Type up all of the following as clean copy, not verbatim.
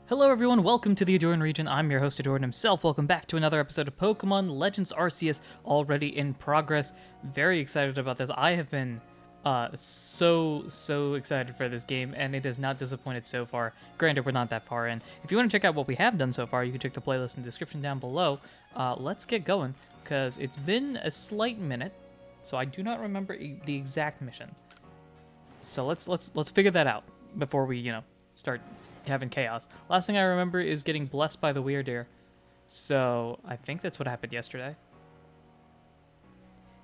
Hello everyone, welcome to the Ahdurin region. I'm your host Ahdurin himself. Welcome back to another episode of Pokemon Legends Arceus, already in progress. Very excited about this. I have been so excited for this game, and it has not disappointed so far. Granted, we're not that far in. If you want to check out what we have done so far, you can check the playlist in the description down below. Let's get going, because it's been a slight minute, so I do not remember the exact mission. So let's figure that out before we, start having chaos. Last thing I remember is getting blessed by the Weirdeer. So I think that's what happened yesterday.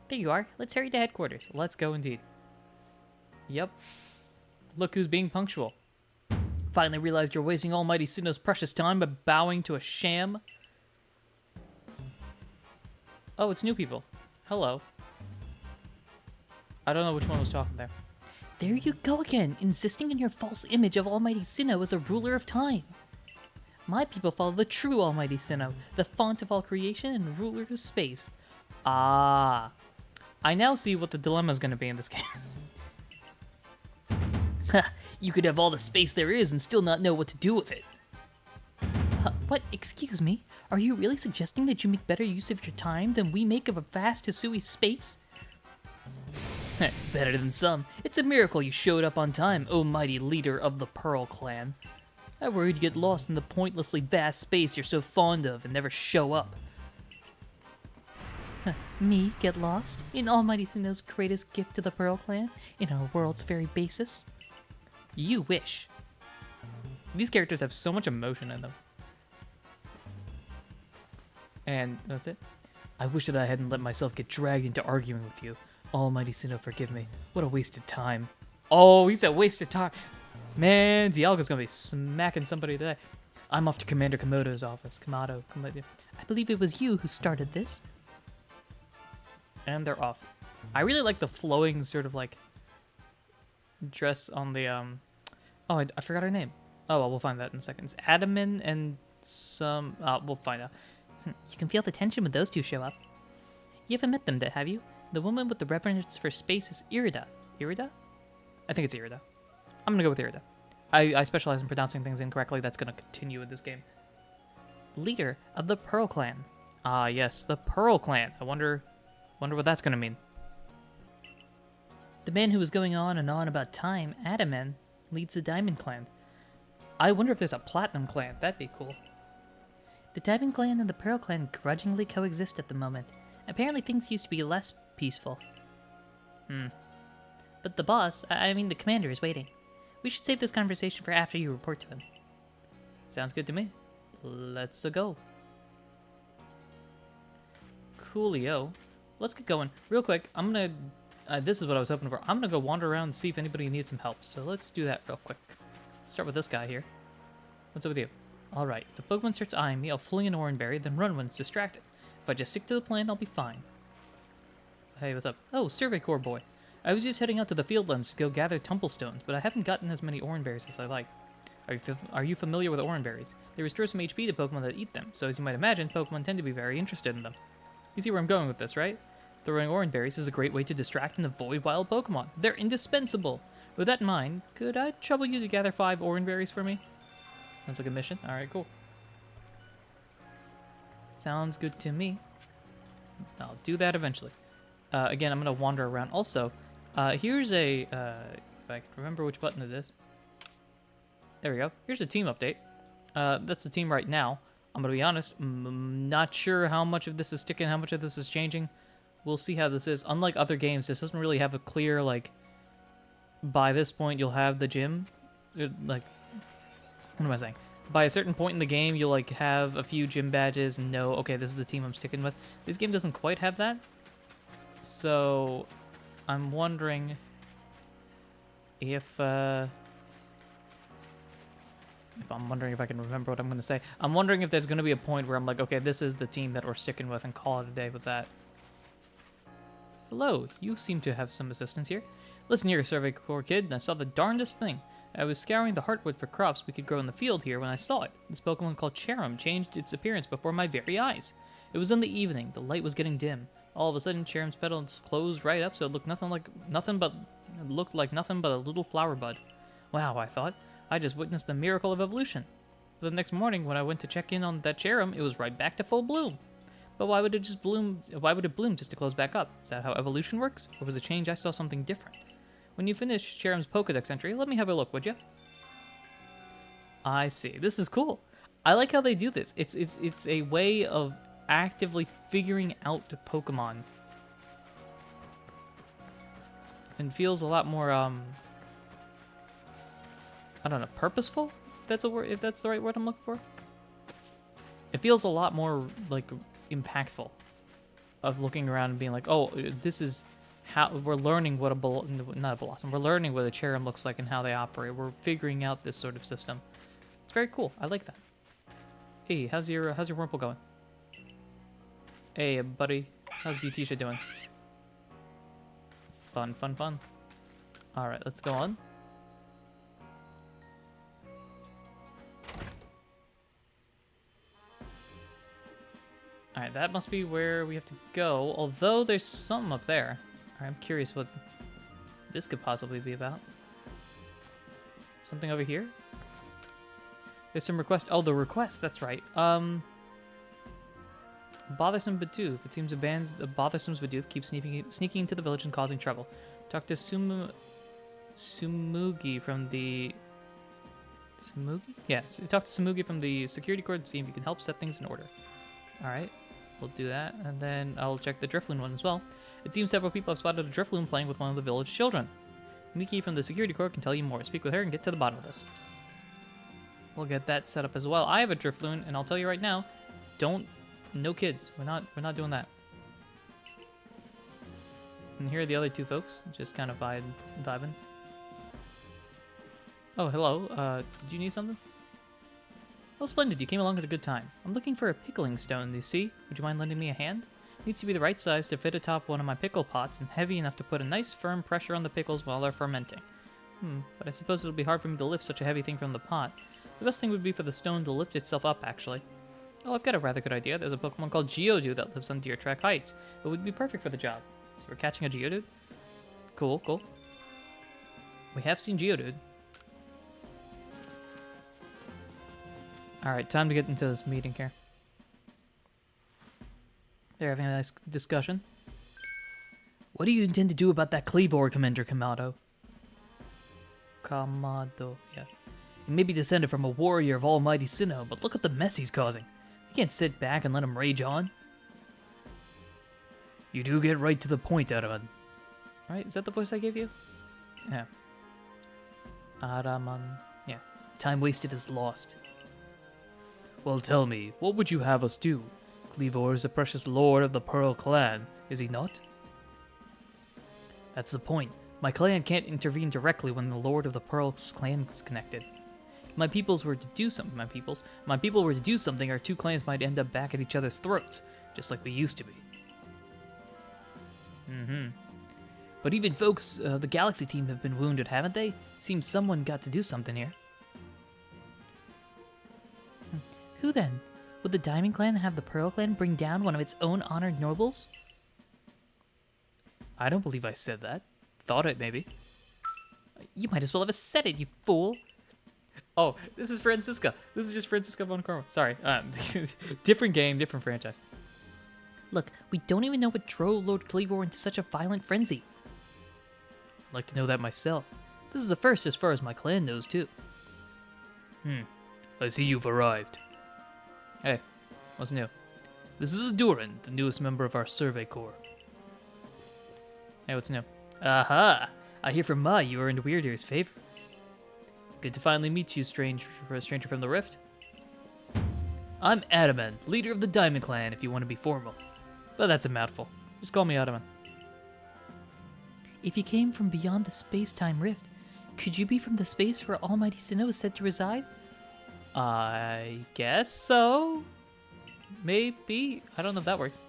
There you are. Let's hurry to headquarters. Let's go indeed. Yep. Look who's being punctual. Finally realized you're wasting Almighty Sinnoh's precious time by bowing to a sham. Oh, it's new people. Hello. I don't know which one was talking there. There you go again, insisting on your false image of Almighty Sinnoh as a ruler of time. My people follow the true Almighty Sinnoh, the font of all creation and ruler of space. Ah. I now see what the dilemma is going to be in this game. You could have all the space there is and still not know what to do with it. What? Excuse me? Are you really suggesting that you make better use of your time than we make of a vast Hisui space? Better than some. It's a miracle you showed up on time, O mighty leader of the Pearl Clan. I worried you'd get lost in the pointlessly vast space you're so fond of and never show up. Me get lost? In Almighty Sinnoh's greatest gift to the Pearl Clan? In our world's very basis? You wish. These characters have so much emotion in them. And that's it. I wish that I hadn't let myself get dragged into arguing with you. Almighty Sinnoh, forgive me. What a wasted time. Oh, he said wasted time. Man, Dialga's gonna be smacking somebody today. I'm off to Commander Komodo's office. Komodo. I believe it was you who started this. And they're off. I really like the flowing sort of like dress on the Oh, I forgot her name. Oh well, we'll find that in a second. It's Ahdurin and some we'll find out. You can feel the tension when those two show up. You haven't met them, have you? The woman with the reverence for space is Irida. Irida? I think it's Irida. I'm gonna go with Irida. I specialize in pronouncing things incorrectly. That's gonna continue in this game. Leader of the Pearl Clan. Ah, yes, the Pearl Clan. I wonder what that's gonna mean. The man who was going on and on about time, Ahdurin, leads the Diamond Clan. I wonder if there's a Platinum Clan. That'd be cool. The Diamond Clan and the Pearl Clan grudgingly coexist at the moment. Apparently things used to be less peaceful. But the boss, the commander, is waiting. We should save this conversation for after you report to him. Sounds good to me. Let's go. Coolio. Let's get going. Real quick, I'm gonna... this is what I was hoping for. I'm gonna go wander around and see if anybody needs some help. So let's do that real quick. Start with this guy here. What's up with you? Alright, if a Pokemon starts eyeing me, I'll fling an Oranberry, then run when it's distracted. If I just stick to the plan, I'll be fine. Hey, what's up? Oh, Survey Corps boy. I was just heading out to the Fieldlands to go gather Tumblestones, but I haven't gotten as many Oranberries as I like. Are you familiar with Oranberries? They restore some HP to Pokemon that eat them, so as you might imagine, Pokemon tend to be very interested in them. You see where I'm going with this, right? Throwing Oranberries is a great way to distract and avoid wild Pokemon. They're indispensable! With that in mind, could I trouble you to gather 5 Oranberries for me? Sounds like a mission. Alright, cool. Sounds good to me. I'll do that eventually. Again, I'm going to wander around. Also, here's a... if I can remember which button it is. There we go. Here's a team update. That's the team right now. I'm going to be honest. Not sure how much of this is sticking, how much of this is changing. We'll see how this is. Unlike other games, this doesn't really have a clear, like... By this point, you'll have the gym. What am I saying? By a certain point in the game, you'll like have a few gym badges and know, okay, this is the team I'm sticking with. This game doesn't quite have that. So I'm wondering if I'm wondering if I can remember what I'm going to say. I'm wondering if there's going to be a point where I'm like, okay, this is the team that we're sticking with and call it a day with that. Hello, you seem to have some assistance here. Listen here, Survey Corps kid, I saw the darndest thing. I was scouring the heartwood for crops we could grow in the field here when I saw it. This Pokemon called Cherim changed its appearance before my very eyes. It was in the evening, the light was getting dim. All of a sudden, Cherim's petals closed right up so it looked like nothing but a little flower bud. Wow, I thought. I just witnessed the miracle of evolution. The next morning, when I went to check in on that Cherrim, it was right back to full bloom. But why would it just bloom? Why would it bloom just to close back up? Is that how evolution works? Or was it change I saw something different? When you finish Cherrim's Pokedex entry, let me have a look, would you? I see. This is cool. I like how they do this. It's a way of actively figuring out the Pokemon. And feels a lot more I don't know, purposeful? If that's a word, if that's the right word I'm looking for. It feels a lot more like impactful of looking around and being like, oh, this is how we're learning what not a blossom. We're learning what a Cherrim looks like and how they operate. We're figuring out this sort of system. It's very cool. I like that. Hey, how's your Wurmple going? Hey, buddy. How's Butisha doing? Fun, fun, fun. All right, let's go on. All right, that must be where we have to go. Although there's something up there. All right, I'm curious what this could possibly be about. Something over here? There's some request. Oh, the request. That's right. Bothersome Bidoof. It seems a bothersome Bidoof keeps sneaking into the village and causing trouble. Talk to Sumugi from the... Sumugi? Yeah, talk to Sumugi from the security court and see if you can help set things in order. Alright, we'll do that. And then I'll check the Drifloon one as well. It seems several people have spotted a Drifloon playing with one of the village children. Miki from the security court can tell you more. Speak with her and get to the bottom of this. We'll get that set up as well. I have a Drifloon, and I'll tell you right now, no kids. We're not doing that. And here are the other two folks, just kind of vibing. Oh, hello. Did you need something? Oh, splendid. You came along at a good time. I'm looking for a pickling stone, you see? Would you mind lending me a hand? It needs to be the right size to fit atop one of my pickle pots and heavy enough to put a nice firm pressure on the pickles while they're fermenting. But I suppose it'll be hard for me to lift such a heavy thing from the pot. The best thing would be for the stone to lift itself up, actually. Oh, I've got a rather good idea. There's a Pokemon called Geodude that lives on Deer Track Heights. It would be perfect for the job. So we're catching a Geodude? Cool, cool. We have seen Geodude. Alright, time to get into this meeting here. They're having a nice discussion. What do you intend to do about that Kleavor, Commander Kamado? Kamado, yeah. He may be descended from a warrior of almighty Sinnoh, but look at the mess he's causing. We can't sit back and let him rage on. You do get right to the point, Ahdurin. Right, is that the voice I gave you? Yeah. Araman, yeah. Time wasted is lost. Well, tell me, what would you have us do? Kleavor is the precious lord of the Pearl Clan, is he not? That's the point. My clan can't intervene directly when the lord of the Pearl Clan is connected. If my peoples were to do something, my people were to do something, our two clans might end up back at each other's throats, just like we used to be. But even folks, the Galaxy team have been wounded, haven't they? Seems someone got to do something here. Who then? Would the Diamond Clan have the Pearl Clan bring down one of its own honored nobles? I don't believe I said that. Thought it, maybe. You might as well have said it, you fool. Oh, this is Francisca. This is just Francisca von Corma. Sorry. Different game, different franchise. Look, we don't even know what drove Lord Kleavor into such a violent frenzy. I'd like to know that myself. This is the first as far as my clan knows, too. I see you've arrived. Hey, what's new? This is Ahdurin, the newest member of our Survey Corps. Hey, what's new? Aha! I hear from Ma you are in Weird Ear's favor. Good to finally meet you, stranger from the Rift. I'm Adamant, leader of the Diamond Clan, if you want to be formal. But that's a mouthful. Just call me Ottoman. If you came from beyond the space-time rift, could you be from the space where Almighty Sinnoh is said to reside? I guess so. Maybe. I don't know if that works.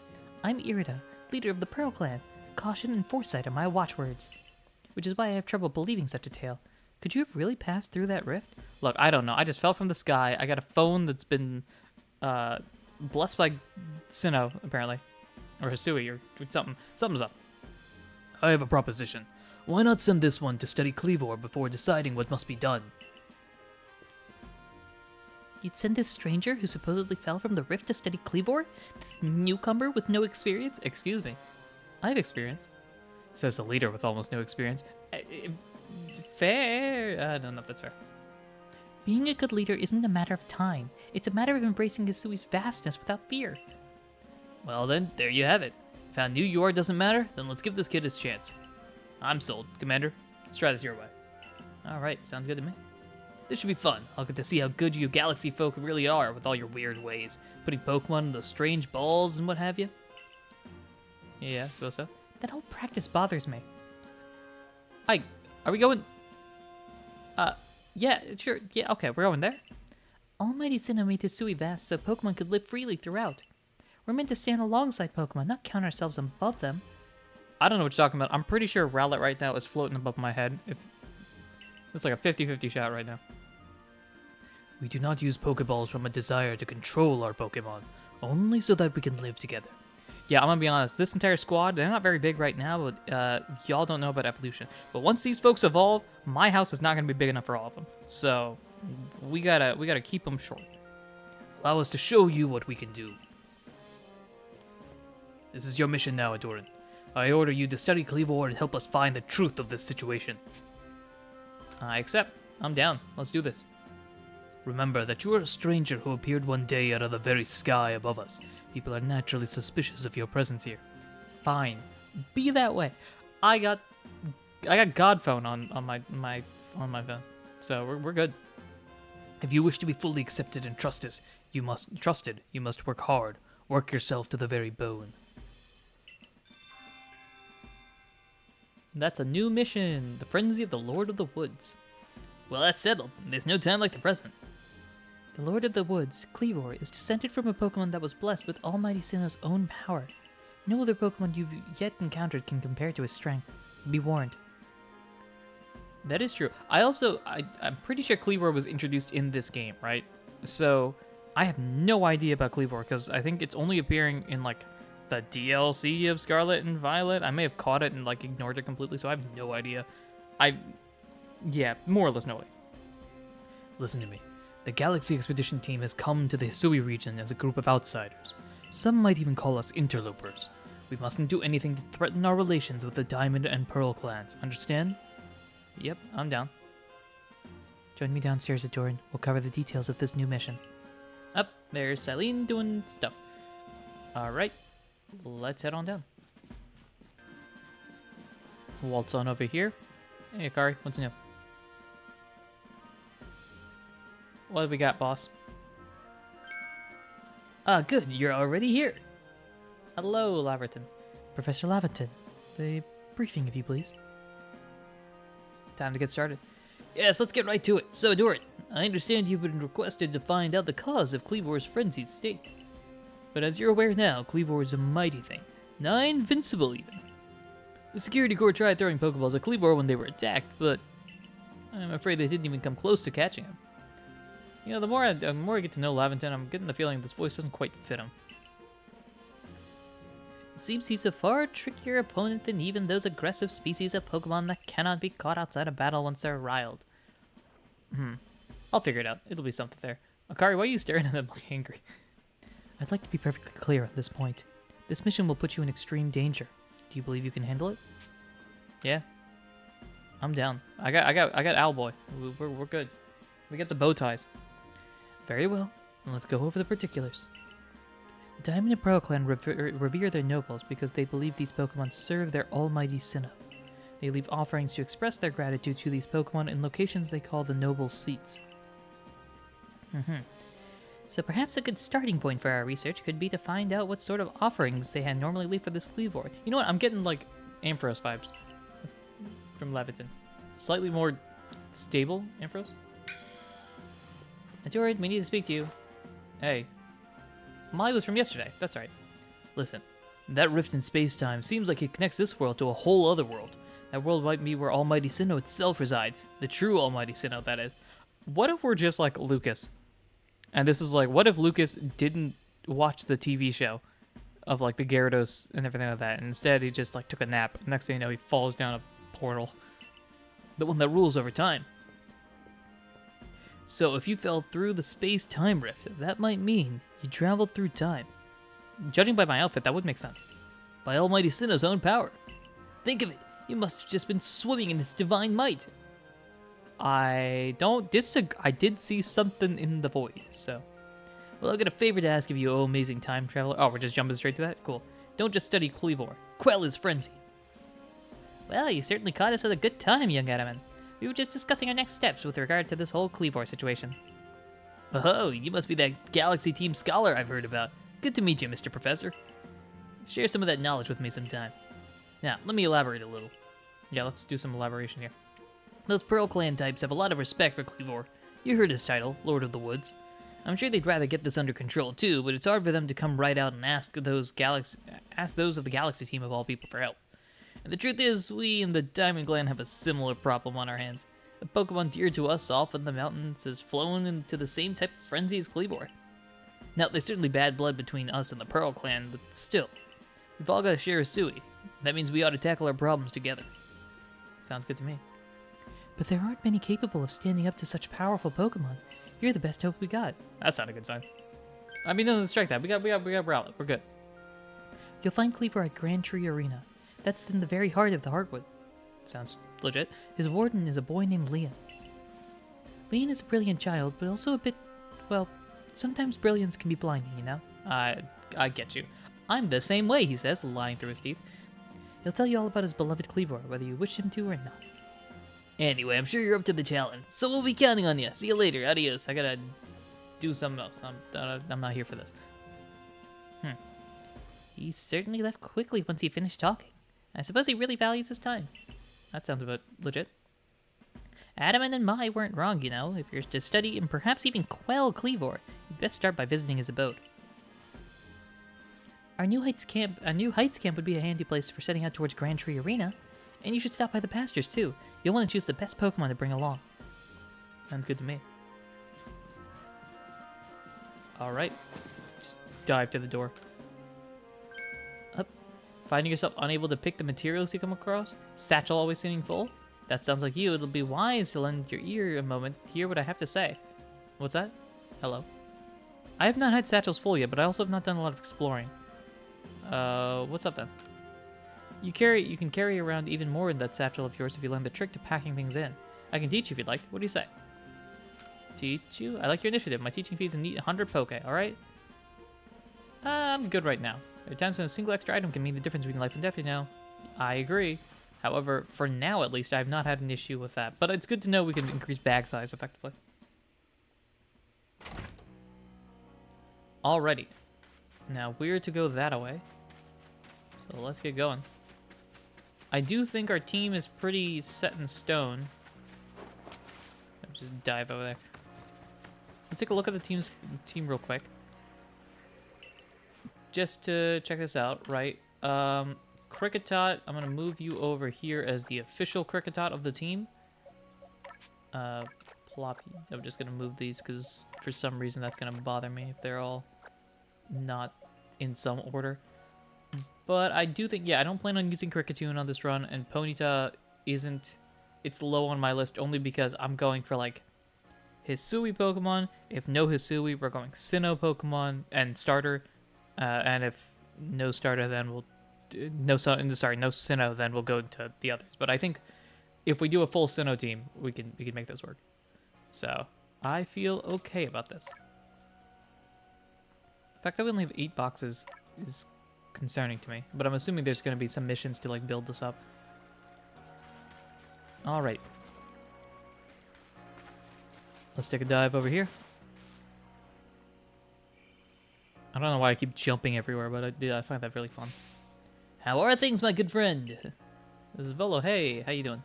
I'm Irida, leader of the Pearl Clan. Caution and foresight are my watchwords. Which is why I have trouble believing such a tale. Could you have really passed through that rift? Look, I don't know. I just fell from the sky. I got a phone that's been blessed by Sinnoh, apparently. Or Hisui, or something. Something's up. I have a proposition. Why not send this one to study Kleavor before deciding what must be done? You'd send this stranger who supposedly fell from the rift to study Cleavor? This newcomer with no experience? Excuse me. I have experience. Says the leader with almost no experience. Fair. I don't know if that's fair. Being a good leader isn't a matter of time. It's a matter of embracing Hisui's vastness without fear. Well then, there you have it. If how new you are doesn't matter, then let's give this kid his chance. I'm sold, Commander. Let's try this your way. Alright, sounds good to me. This should be fun. I'll get to see how good you galaxy folk really are with all your weird ways. Putting Pokemon in those strange balls and what have you. Yeah, I suppose so. That whole practice bothers me. Are we going? Yeah, sure. Yeah, okay, we're going there. Almighty Sinnoh made Hisui vast so Pokemon could live freely throughout. We're meant to stand alongside Pokemon, not count ourselves above them. I don't know what you're talking about. I'm pretty sure Rowlet right now is floating above my head. If it's like a 50-50 shot right now. We do not use Pokeballs from a desire to control our Pokemon, only so that we can live together. Yeah, I'm gonna be honest. This entire squad, they're not very big right now, but y'all don't know about evolution. But once these folks evolve, my house is not gonna be big enough for all of them. So we gotta keep them short. Allow us to show you what we can do. This is your mission now, Ahdurin. I order you to study Cleavor and help us find the truth of this situation. I accept. I'm down. Let's do this. Remember that you are a stranger who appeared one day out of the very sky above us. People are naturally suspicious of your presence here. Fine. Be that way. I got God phone on my phone. So we're good. If you wish to be fully accepted and trusted, you must work hard. Work yourself to the very bone. That's a new mission. The Frenzy of the Lord of the Woods. Well, that's settled. There's no time like the present. The Lord of the Woods, Cleavor, is descended from a Pokemon that was blessed with Almighty Sinnoh's own power. No other Pokemon you've yet encountered can compare to his strength. Be warned. That is true. I'm pretty sure Cleavor was introduced in this game, right? So I have no idea about Cleavor because I think it's only appearing in like the DLC of Scarlet and Violet. I may have caught it and like ignored it completely, so I have no idea. Yeah, more or less no idea. Listen to me. The Galaxy Expedition team has come to the Hisui region as a group of outsiders. Some might even call us interlopers. We mustn't do anything to threaten our relations with the Diamond and Pearl clans, understand? Yep, I'm down. Join me downstairs, Ahdurin. We'll cover the details of this new mission. Up, there's Silene doing stuff. Alright, let's head on down. Waltz on over here. Hey, Akari, what's new? What do we got, boss? Good, you're already here. Hello, Laverton. Professor Laventon, the briefing, if you please. Time to get started. Yes, let's get right to it. So, Ahdurin, I understand you've been requested to find out the cause of Cleavor's frenzied state. But as you're aware now, Cleavor is a mighty thing, nigh invincible even. The security corps tried throwing Pokeballs at Cleavor when they were attacked, but I'm afraid they didn't even come close to catching him. You know, the more I get to know Laventon, I'm getting the feeling this voice doesn't quite fit him. It seems he's a far trickier opponent than even those aggressive species of Pokemon that cannot be caught outside of battle once they're riled. I'll figure it out. It'll be something there. Akari, why are you staring at him like angry? I'd like to be perfectly clear at this point. This mission will put you in extreme danger. Do you believe you can handle it? Yeah. I'm down. I got Owlboy. We're good. We got the bow ties. Very well. Then let's go over the particulars. The Diamond and Pearl clan revere their nobles because they believe these Pokemon serve their almighty Sinnoh. They leave offerings to express their gratitude to these Pokemon in locations they call the noble seats. So perhaps a good starting point for our research could be to find out what sort of offerings they had normally leave for this Cleavor. You know what? I'm getting like Ampharos vibes from Laventon. Slightly more stable Ampharos. Ahdurin, we need to speak to you. Hey. Molly was from yesterday. That's right. Listen, that rift in space-time seems like it connects this world to a whole other world. That world might be where Almighty Sinnoh itself resides. The true Almighty Sinnoh, that is. What if we're just like Lucas? And this is like, what if Lucas didn't watch the TV show of like the Gyarados and everything like that, and instead he just like took a nap. Next thing you know, he falls down a portal. The one that rules over time. So if you fell through the space-time rift, that might mean you traveled through time. Judging by my outfit, that would make sense. By Almighty Sinnoh's own power. Think of it, you must have just been swimming in its divine might. I don't disagree. I did see something in the void, so. Well, I've got a favor to ask of you, oh amazing time traveler. Oh, we're just jumping straight to that? Cool. Don't just study Cleavor. Quell his frenzy. Well, you certainly caught us at a good time, young Ahdurin. We were just discussing our next steps with regard to this whole Cleavor situation. Oh, you must be that Galaxy Team scholar I've heard about. Good to meet you, Mr. Professor. Share some of that knowledge with me sometime. Now, let me elaborate a little. Yeah, let's do some elaboration here. Those Pearl Clan types have a lot of respect for Cleavor. You heard his title, Lord of the Woods. I'm sure they'd rather get this under control too, but it's hard for them to come right out and ask those of the Galaxy Team of all people for help. And the truth is, we in the Diamond Clan have a similar problem on our hands. A Pokemon dear to us off in the mountains has flown into the same type of frenzy as Cleavor. Now, there's certainly bad blood between us and the Pearl Clan, but still, we've all got to share Hisui. That means we ought to tackle our problems together. Sounds good to me. But there aren't many capable of standing up to such powerful Pokemon. You're the best hope we got. That's not a good sign. I mean, no, strike that. We got Rowlet. We're good. You'll find Cleavor at Grand Tree Arena. That's in the very heart of the Heartwood. Sounds legit. His warden is a boy named Leon. Leon is a brilliant child, but also a bit, well, sometimes brilliance can be blinding, you know? I get you. I'm the same way, he says, lying through his teeth. He'll tell you all about his beloved Cleavor, whether you wish him to or not. Anyway, I'm sure you're up to the challenge, so we'll be counting on you. See you later. Adios. I gotta do something else. I'm not here for this. He certainly left quickly once he finished talking. I suppose he really values his time. That sounds a bit legit. Ahdurin and Mai weren't wrong, you know. If you're to study and perhaps even quell Cleavor, you'd best start by visiting his abode. Our new Heights camp would be a handy place for setting out towards Grand Tree Arena. And you should stop by the pastures, too. You'll want to choose the best Pokemon to bring along. Sounds good to me. Alright. Just dive to the door. Up. Finding yourself unable to pick the materials you come across? Satchel always seeming full? That sounds like you. It'll be wise to lend your ear a moment to hear what I have to say. What's that? Hello. I have not had satchels full yet, but I also have not done a lot of exploring. What's up then? You can carry around even more in that satchel of yours if you learn the trick to packing things in. I can teach you if you'd like. What do you say? Teach you? I like your initiative. My teaching fee is a neat 100 Poke, alright? I'm good right now. There are times when a single extra item can mean the difference between life and death, you know. I agree. However, for now at least, I have not had an issue with that. But it's good to know we can increase bag size effectively. Alrighty. Now, we're to go that way. So let's get going. I do think our team is pretty set in stone. Let's just dive over there. Let's take a look at the team real quick. Just to check this out, right? Cricketot, I'm gonna move you over here as the official Cricketot of the team. Ploppy, I'm just gonna move these because for some reason that's gonna bother me if they're all not in some order. But I do think, yeah, I don't plan on using Kricketune on this run, and Ponyta isn't, it's low on my list only because I'm going for, like, Hisui Pokemon. If no Hisui, we're going Sinnoh Pokemon and starter. And if no starter, then we'll, no Sinnoh, then we'll go into the others. But I think if we do a full Sinnoh team, we can make this work. So, I feel okay about this. The fact that we only have 8 boxes is concerning to me, but I'm assuming there's going to be some missions to like build this up. All right, let's take a dive over here. I don't know why I keep jumping everywhere, but I find that really fun. How are things, my good friend? This is Volo. Hey, how you doing?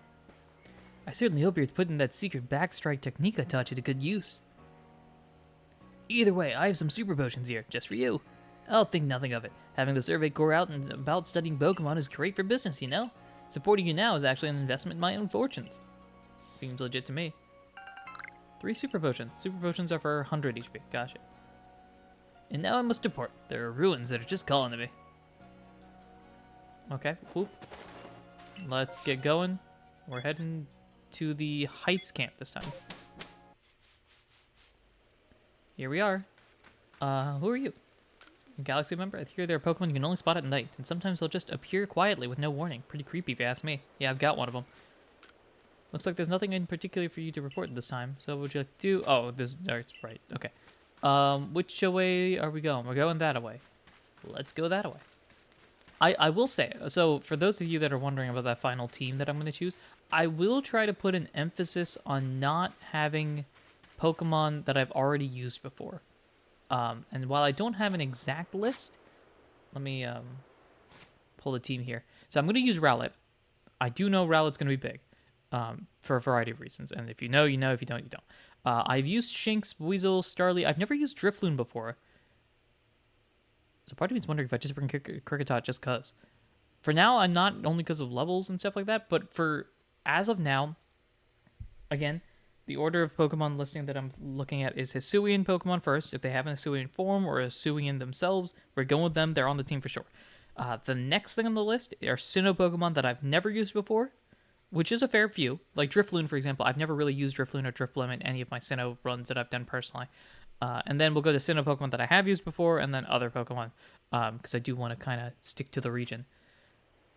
I certainly hope you're putting that secret backstrike technique I taught you to good use. Either way, I have some super potions here, just for you. I'll think nothing of it. Having the survey corps out and about studying Pokemon is great for business, you know? Supporting you now is actually an investment in my own fortunes. Seems legit to me. 3 super potions. Super potions are for 100 HP. Gotcha. And now I must depart. There are ruins that are just calling to me. Okay, whoop. Let's get going. We're heading to the Heights camp this time. Here we are. Who are you? A Galaxy member? I hear there are Pokemon you can only spot at night, and sometimes they'll just appear quietly with no warning. Pretty creepy if you ask me. Yeah, I've got one of them. Looks like there's nothing in particular for you to report this time. So what would you like to do? Oh, this it's right. Okay. Which way are we going? We're going that way. Let's go that way. I will say, so for those of you that are wondering about that final team that I'm going to choose, I will try to put an emphasis on not having Pokemon that I've already used before. And while I don't have an exact list, let me pull the team here. So I'm going to use Rowlet. I do know Rowlet's going to be big for a variety of reasons. And if you know, you know. If you don't, you don't. I've used Shinx, Weasel, Starly. I've never used Drifloon before. So part of me is wondering if I just bring Kricketot just because. For now, I'm not, only because of levels and stuff like that, but for as of now, again, the order of Pokemon listing that I'm looking at is Hisuian Pokemon first. If they have an Hisuian form or a Hisuian themselves, we're going with them. They're on the team for sure. The next thing on the list are Sinnoh Pokemon that I've never used before, which is a fair few. Like Drifloon, for example. I've never really used Drifloon or Drifblim in any of my Sinnoh runs that I've done personally. And then we'll go to Sinnoh Pokemon that I have used before, and then other Pokemon, because I do want to kind of stick to the region.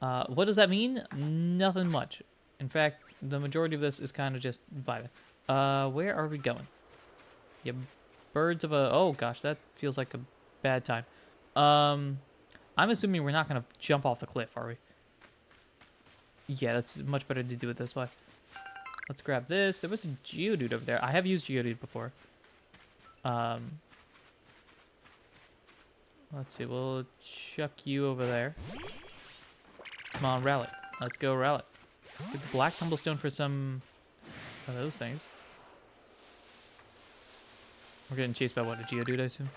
What does that mean? Nothing much. In fact, the majority of this is kind of just vibing. Where are we going? Yeah, birds of a... Oh, gosh, that feels like a bad time. I'm assuming we're not going to jump off the cliff, are we? Yeah, that's much better to do it this way. Let's grab this. There was a Geodude over there. I have used Geodude before. Let's see. We'll chuck you over there. Come on, Rowlet. Let's go, Rowlet. Get the Black Tumblestone for some of those things. We're getting chased by what? A Geodude, I assume?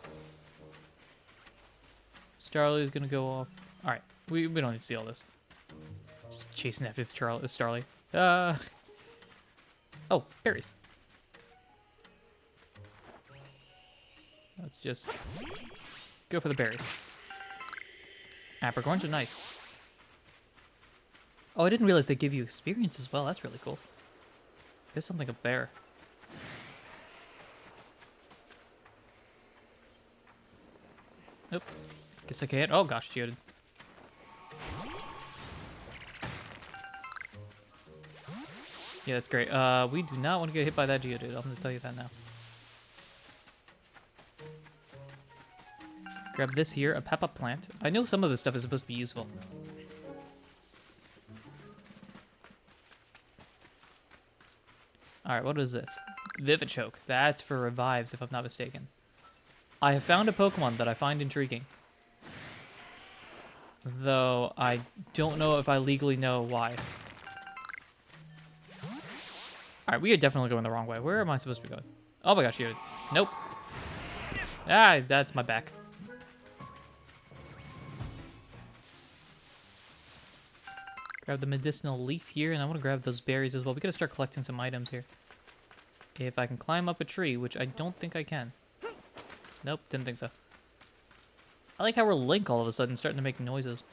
Starly is gonna go off. Alright. We don't need to see all this. Just chasing after this Starly. Oh, berries. Let's just go for the berries. Apricorns are nice. Oh, I didn't realize they give you experience as well. That's really cool. There's something up there. Nope. Guess I can't. Oh gosh, Geodude. Yeah, that's great. We do not want to get hit by that Geodude. I'm going to tell you that now. Grab this here, a pep-up plant. I know some of this stuff is supposed to be useful. Alright, what is this? Vivichoke. That's for revives, if I'm not mistaken. I have found a Pokemon that I find intriguing. Though, I don't know if I legally know why. Alright, we are definitely going the wrong way. Where am I supposed to be going? Oh my gosh, you... Nope. Ah, that's my back. Grab the medicinal leaf here, and I want to grab those berries as well. We gotta start collecting some items here. If I can climb up a tree, which I don't think I can. Nope, didn't think so. I like how we're Link all of a sudden starting to make noises.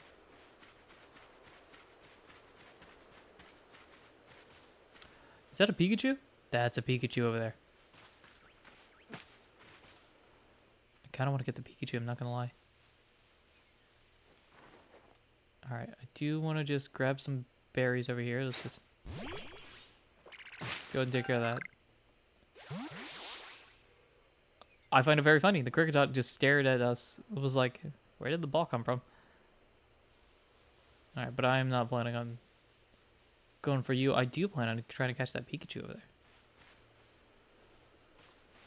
Is that a Pikachu? That's a Pikachu over there. I kind of want to get the Pikachu, I'm not going to lie. Alright, I do want to just grab some berries over here. Let's just go ahead and take care of that. I find it very funny. The Kricketot just stared at us. It was like, where did the ball come from? Alright, but I am not planning on going for you. I do plan on trying to catch that Pikachu over there.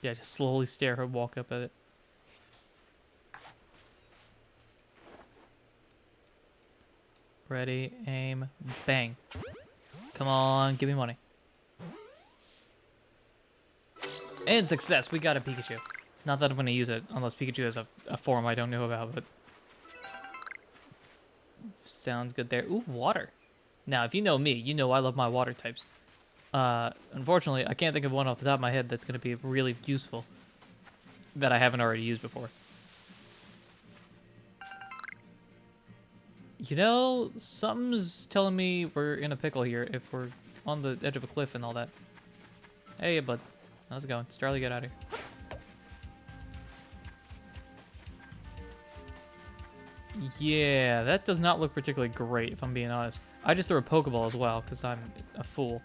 Yeah, just slowly stare her, walk up at it. Ready, aim, bang. Come on, give me money. And success, we got a Pikachu. Not that I'm going to use it, unless Pikachu has a form I don't know about, but... Sounds good there. Ooh, water. Now, if you know me, you know I love my water types. Unfortunately, I can't think of one off the top of my head that's going to be really useful that I haven't already used before. You know, something's telling me we're in a pickle here if we're on the edge of a cliff and all that. Hey, bud. How's it going? Starly, get out of here. Yeah, that does not look particularly great, if I'm being honest. I just threw a Pokeball as well, because I'm a fool.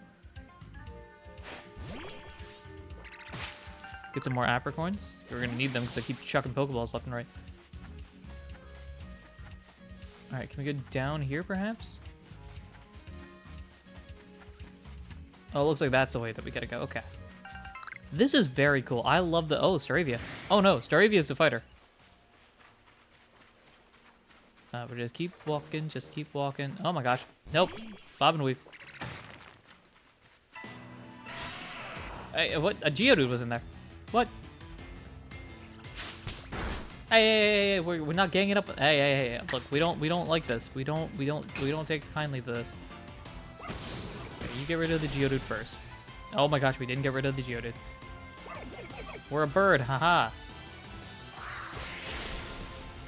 Get some more Apricorns. We're going to need them, because I keep chucking Pokeballs left and right. Alright, can we go down here, perhaps? Oh, it looks like that's the way that we gotta go. Okay. This is very cool. I love the... Oh, Staravia. Oh, no. Staravia is the fighter. We just keep walking. Just keep walking. Oh, my gosh. Nope. Bob and weave. Hey, what? A Geodude was in there. What? Hey, we're not ganging up. Hey. Look, we don't like this. We don't take kindly to this. Okay, you get rid of the Geodude first. Oh my gosh, we didn't get rid of the Geodude. We're a bird, haha.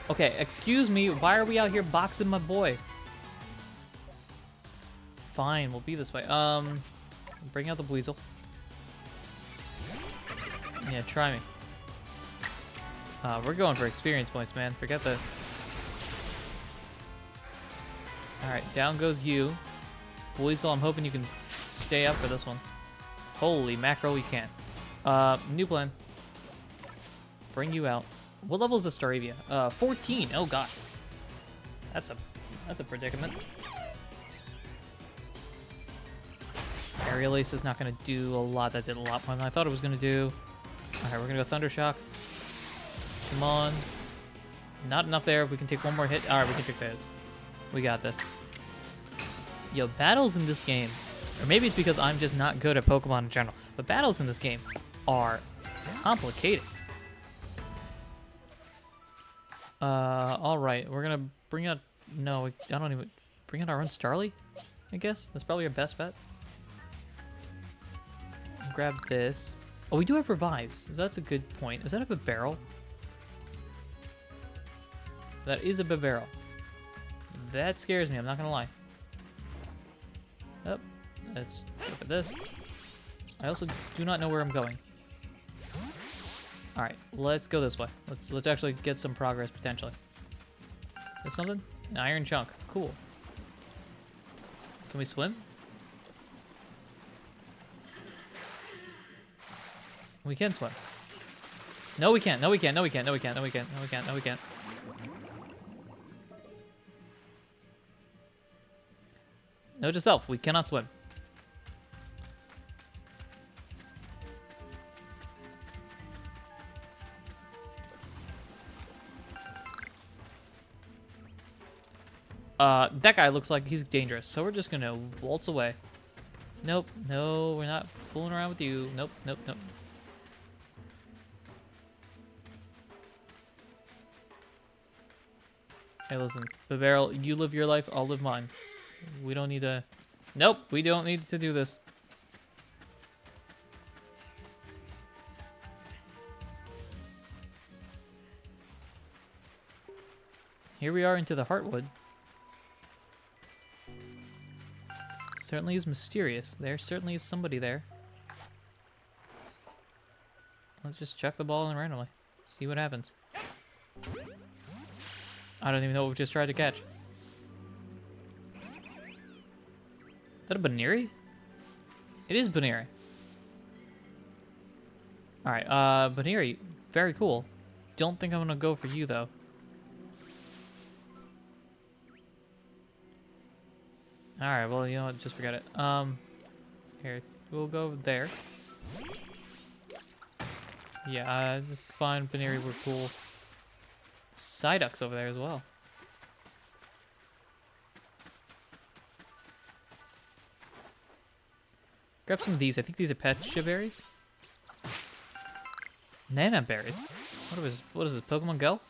Okay, excuse me, why are we out here boxing my boy? Fine, we'll be this way. Bring out the Weasel. Yeah, try me. We're going for experience points, man. Forget this. Alright, down goes you. Weasel, I'm hoping you can stay up for this one. Holy mackerel, you can't. New plan. Bring you out. What level is the Staravia? 14. Oh god. That's a predicament. Aerial Ace is not gonna do a lot. That did a lot more than I thought it was gonna do. Alright, we're gonna go Thunder Shock. Come on. Not enough there. We can take one more hit. Alright, we can take that. We got this. Yo, battles in this game, or maybe it's because I'm just not good at Pokemon in general, but battles in this game are complicated. Alright, we're gonna bring out... No, I don't even... Bring out our own Starly, I guess? That's probably our best bet. Grab this. Oh, we do have revives. So that's a good point. Is that a barrel? That is a barrel. That scares me, I'm not gonna lie. Oh, let's look at this. I also do not know where I'm going. Alright, let's go this way. Let's actually get some progress potentially. Is something? An iron chunk. Cool. Can we swim? We can swim. No, we can't. No, we can't. No, we can't. No, we can't. No, we can't. No, we can't. No, we can't. Note to self, we cannot swim. That guy looks like he's dangerous, so we're just gonna waltz away. Nope, no, we're not fooling around with you. Nope, nope, nope. Hey, listen, Barrel, you live your life, I'll live mine. We don't need to... Nope, we don't need to do this. Here we are into the Heartwood. Certainly is mysterious. There certainly is somebody there. Let's just chuck the ball in randomly. See what happens. I don't even know what we just tried to catch. Is that a Baneri? It is Baneri. Alright, Baneri, very cool. Don't think I'm gonna go for you, though. Alright, well, you know what, just forget it. Here, we'll go there. Yeah, just find Baneri, we're cool. Psyduck's over there as well. Grab some of these. I think these are Pecha berries. Nana berries. What is this? Pokemon Go?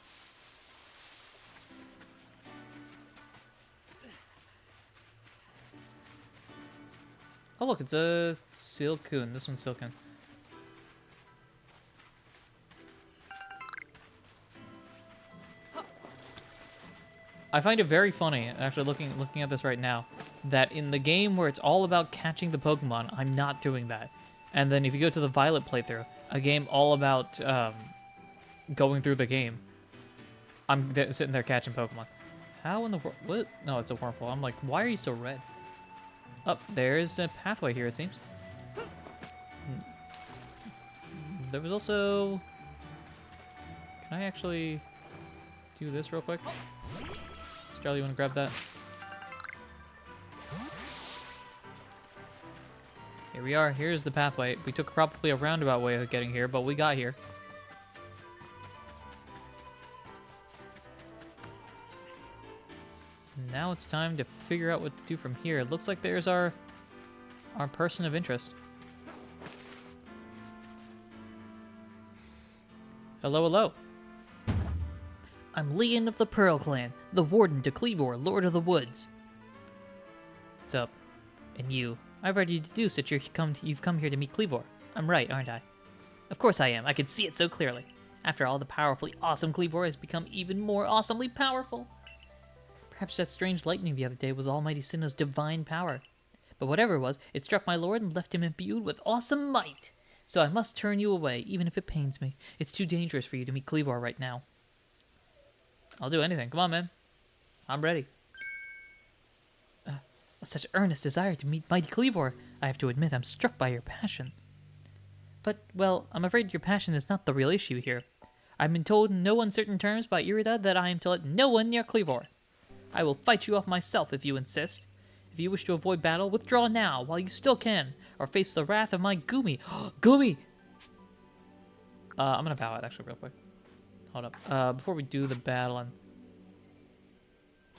Oh look, it's a Silcoon. This one's Silcoon. I find it very funny, actually looking at this right now, that in the game where it's all about catching the Pokemon, I'm not doing that. And then if you go to the Violet playthrough, a game all about going through the game, I'm sitting there catching Pokemon. How in the world? What? No, it's a wormhole. I'm like, why are you so red? Oh, there's a pathway here, it seems. There was also... Can I actually do this real quick? Scarlet, you want to grab that? Here we are. Here's the pathway. We took probably a roundabout way of getting here, but we got here. Now it's time to figure out what to do from here. It looks like there's our person of interest. Hello, hello. I'm Leon of the Pearl Clan, the Warden to Cleavor, Lord of the Woods. What's up? And you, I've already deduced that you've come here to meet Cleavor. I'm right, aren't I? Of course I am. I can see it so clearly. After all, the powerfully awesome Cleavor has become even more awesomely powerful. Perhaps that strange lightning the other day was Almighty Sinnoh's divine power. But whatever it was, it struck my lord and left him imbued with awesome might. So I must turn you away, even if it pains me. It's too dangerous for you to meet Cleavor right now. I'll do anything. Come on, man. I'm ready. Such earnest desire to meet mighty Cleavor. I have to admit I'm struck by your passion. But, well, I'm afraid your passion is not the real issue here. I've been told in no uncertain terms by Irida that I am to let no one near Cleavor. I will fight you off myself if you insist. If you wish to avoid battle, withdraw now while you still can, or face the wrath of my Gumi. Gumi! I'm gonna bow out actually real quick. Hold up. Before we do the battle,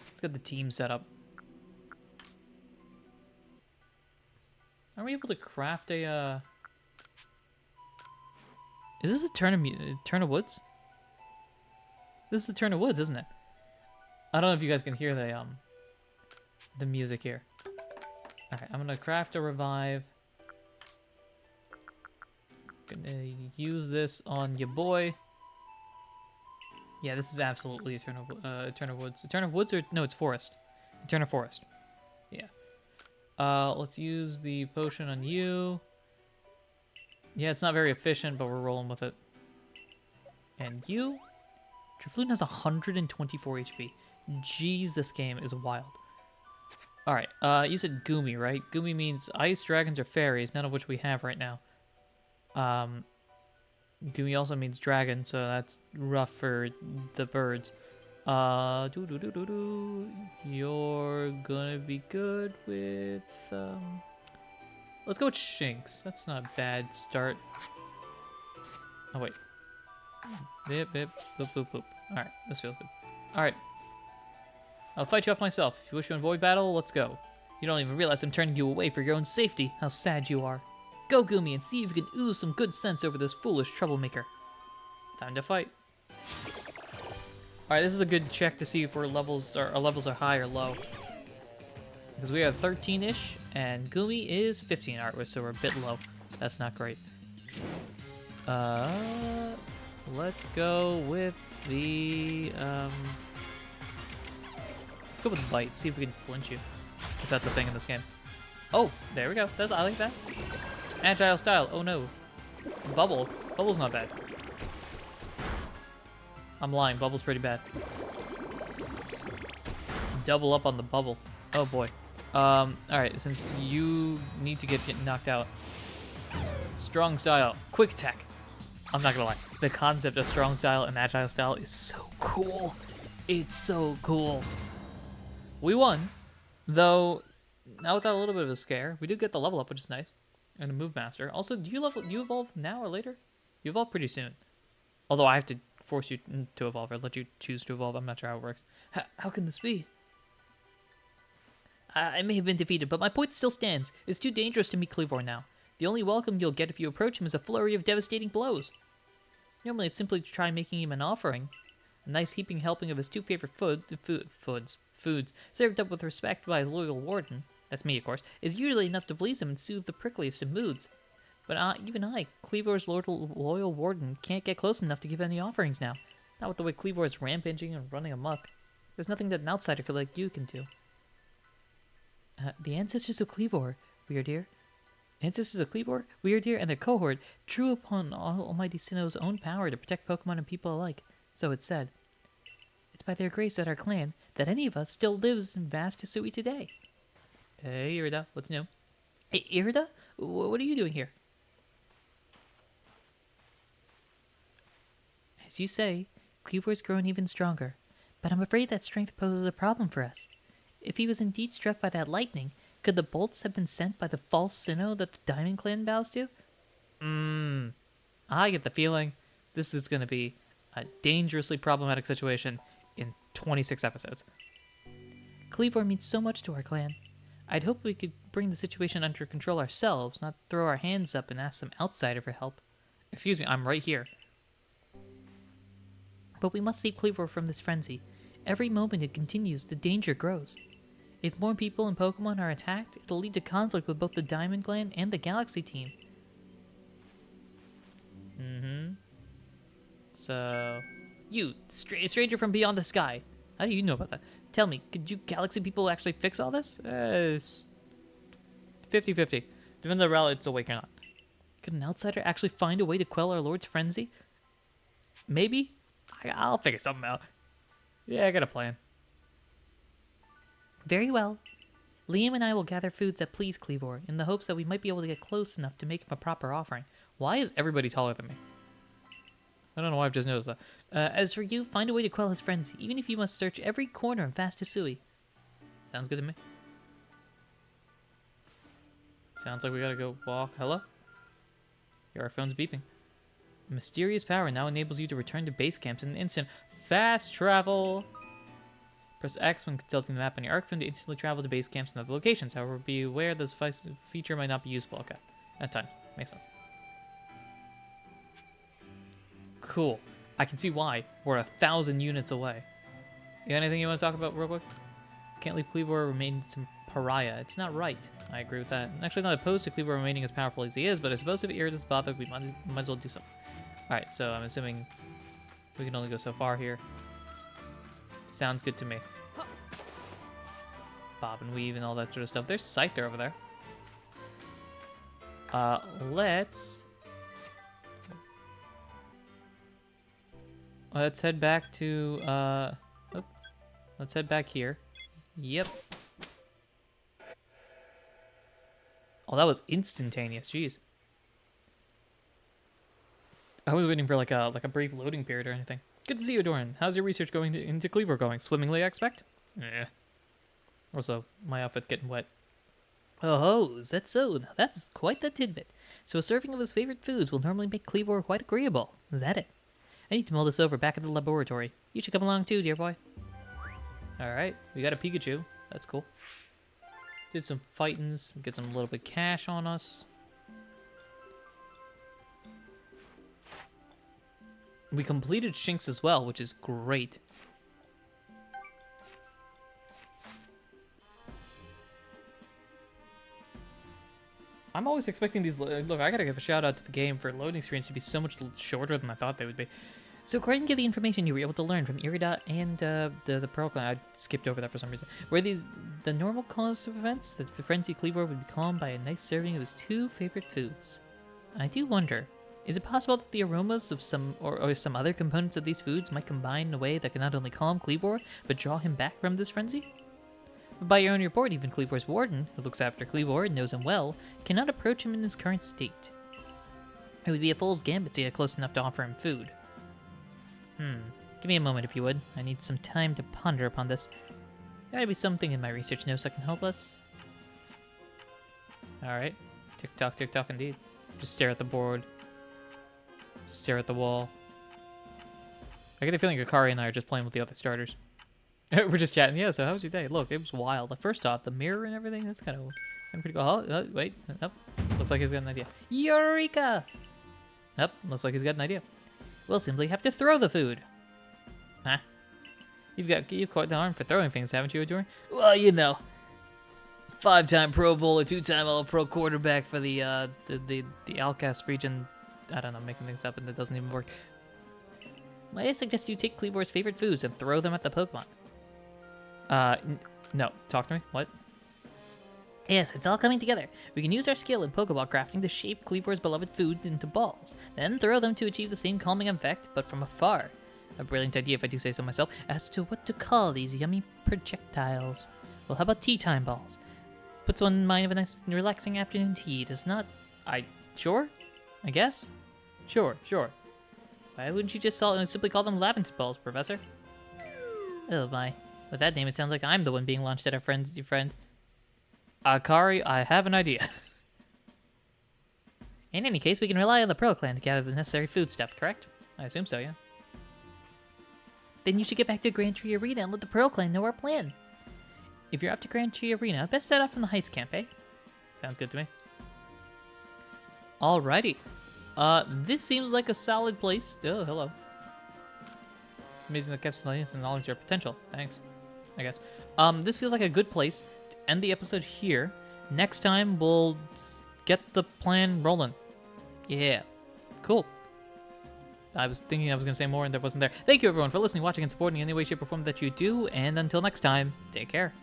let's get the team set up. Are we able to craft a? Is this a turn of woods? This is the turn of woods, isn't it? I don't know if you guys can hear the music here. Alright, I'm gonna craft a revive. Gonna use this on your boy. Yeah, this is absolutely a turn of woods. A turn of woods or no, it's forest. A turn of forest. Yeah. Let's use the potion on you. Yeah, it's not very efficient, but we're rolling with it. And you? Drifloon has 124 HP. Jeez, this game is wild. Alright, you said Gumi, right? Gumi means ice, dragons, or fairies, none of which we have right now. Gumi also means dragon, so that's rough for the birds. You're gonna be good with, let's go with Shinx. That's not a bad start. Oh, wait. Bip, bip, boop, boop, boop. Alright, this feels good. Alright. I'll fight you off myself. If you wish to avoid battle, let's go. You don't even realize I'm turning you away for your own safety. How sad you are. Go, Gumi, and see if you can ooze some good sense over this foolish troublemaker. Time to fight. Alright, this is a good check to see if our levels are high or low. Because we are 13-ish, and Gumi is 15 art, so we're a bit low. That's not great. Let's go with the, let's go with Bite, see if we can flinch you. If that's a thing in this game. Oh, there we go. I like that. Agile style. Oh no. Bubble. Bubble's not bad. I'm lying. Bubble's pretty bad. Double up on the bubble. Oh boy. Alright, since you need to get knocked out. Strong style. Quick attack. I'm not gonna lie. The concept of strong style and agile style is so cool. It's so cool. We won. Though, now without a little bit of a scare, we did get the level up, which is nice. And a move master. Also, do you evolve now or later? You evolve pretty soon. Although I have to force you to evolve or let you choose to evolve. I'm not sure how it works. How can this be? I may have been defeated, but my point still stands. It's too dangerous to meet Cleavor now. The only welcome you'll get if you approach him is a flurry of devastating blows. Normally, it's simply to try making him an offering. A nice heaping helping of his two favorite foods, served up with respect by his loyal warden, that's me of course, is usually enough to please him and soothe the prickliest of moods. But even I, Cleavor's loyal warden, can't get close enough to give any offerings now. Not with the way Cleavor is rampaging and running amok. There's nothing that an outsider like you can do. The ancestors of Cleavor, Weird Ear. Ancestors of Cleavor, Weird Ear, and their cohort drew upon Almighty Sinnoh's own power to protect Pokemon and people alike. So it's said. It's by their grace at our clan that any of us still lives in vast Hisui today. Hey, Irida, what's new? Hey, Irida? What are you doing here? As you say, Cleavor's grown even stronger, but I'm afraid that strength poses a problem for us. If he was indeed struck by that lightning, could the bolts have been sent by the false Sinnoh that the Diamond Clan bows to? I get the feeling this is going to be a dangerously problematic situation in 26 episodes. Cleavor means so much to our clan. I'd hope we could bring the situation under control ourselves, not throw our hands up and ask some outsider for help. Excuse me, I'm right here. But we must save Cleavor from this frenzy. Every moment it continues, the danger grows. If more people and Pokemon are attacked, it'll lead to conflict with both the Diamond Clan and the Galaxy team. So, You, stranger from beyond the sky. How do you know about that? Tell me, could you Galaxy people actually fix all this? it's 50-50. Depends on how it's awake or not. Could an outsider actually find a way to quell our Lord's frenzy? Maybe? I'll figure something out. Yeah, I got a plan. Very well. Liam and I will gather foods that please Cleavor, in the hopes that we might be able to get close enough to make him a proper offering. Why is everybody taller than me? I don't know why I've just noticed that. As for you, find a way to quell his frenzy, even if you must search every corner of vast Hisui. Sounds good to me. Sounds like we gotta go walk. Hello? Here, our phone's beeping. A mysterious power now enables you to return to base camps in an instant. Fast travel! Press X when consulting the map on your ARC phone to instantly travel to base camps and other locations. However, be aware this feature might not be usable. Okay. At time. Makes sense. Cool. I can see why. We're 1,000 units away. You got anything you want to talk about real quick? Can't leave Cleavor remain some pariah. It's not right. I agree with that. I'm actually not opposed to Cleavor remaining as powerful as he is, but I suppose if Irida's bothered, we might as well do something. Alright, so I'm assuming we can only go so far here. Sounds good to me. Bob and weave and all that sort of stuff. There's Scyther over there. Let's head back to, let's head back here. Yep. Oh, that was instantaneous. Jeez. I was waiting for like a brief loading period or anything. Good to see you, Ahdurin. How's your research going into Cleavor going? Swimmingly, I expect? Yeah. Also, my outfit's getting wet. Oh, is that so? Now that's quite the tidbit. So a serving of his favorite foods will normally make Cleavor quite agreeable. Is that it? I need to mull this over back at the laboratory. You should come along too, dear boy. Alright, we got a Pikachu. That's cool. Did some fightings, get some little bit of cash on us. We completed Shinx as well, which is great. I'm always expecting these... Look, I gotta give a shout out to the game for loading screens to be so much shorter than I thought they would be. So according to the information you were able to learn from Irida and the Pearl Clan, I skipped over that for some reason, were these the normal course of events that the frenzy Cleavor would be calmed by a nice serving of his two favorite foods? I do wonder, is it possible that the aromas of some or some other components of these foods might combine in a way that can not only calm Cleavor, but draw him back from this frenzy? But by your own report, even Cleavor's warden, who looks after Cleavor and knows him well, cannot approach him in his current state. It would be a fool's gambit to get close enough to offer him food. Give me a moment if you would. I need some time to ponder upon this. There might be something in my research notes that can help us. Alright. Tick tock indeed. Just stare at the board. Stare at the wall. I get the feeling Akari and I are just playing with the other starters. We're just chatting. Yeah, so how was your day? Look, it was wild. Like, first off, the mirror and everything, that's kind of pretty cool. Oh, wait. Nope. Looks like he's got an idea. Eureka! Yep, looks like he's got an idea. We'll simply have to throw the food. Huh? You've quite the arm for throwing things, haven't you, Ahdurin? Well, you know. 5-time Pro Bowler, 2-time All-Pro quarterback for the Alcast region. I don't know, making things up and it doesn't even work. Might I suggest you take Cleavor's favorite foods and throw them at the Pokemon? No. Talk to me. What? Yes, it's all coming together. We can use our skill in Pokeball crafting to shape Cleavor's beloved food into balls, then throw them to achieve the same calming effect, but from afar. A brilliant idea if I do say so myself, as to what to call these yummy projectiles. Well, how about tea time balls? Puts one in mind of a nice and relaxing afternoon tea, does not... Sure? I guess? Sure. Why wouldn't you just simply call them lavender balls, Professor? Oh my. With that name, it sounds like I'm the one being launched at our your friend. Akari, I have an idea. In any case, we can rely on the Pearl Clan to gather the necessary food stuff, correct? I assume so, yeah. Then you should get back to Grand Tree Arena and let the Pearl Clan know our plan. If you're up to Grand Tree Arena, best set off from the Heights camp, eh? Sounds good to me. Alrighty. This seems like a solid place. Oh, hello. Amazing that Capsulians acknowledge your potential. Thanks, I guess. This feels like a good place to end the episode here. Next time, we'll get the plan rolling. Yeah. Cool. I was thinking I was going to say more and there wasn't there. Thank you, everyone, for listening, watching, and supporting in any way, shape, or form that you do. And until next time, take care.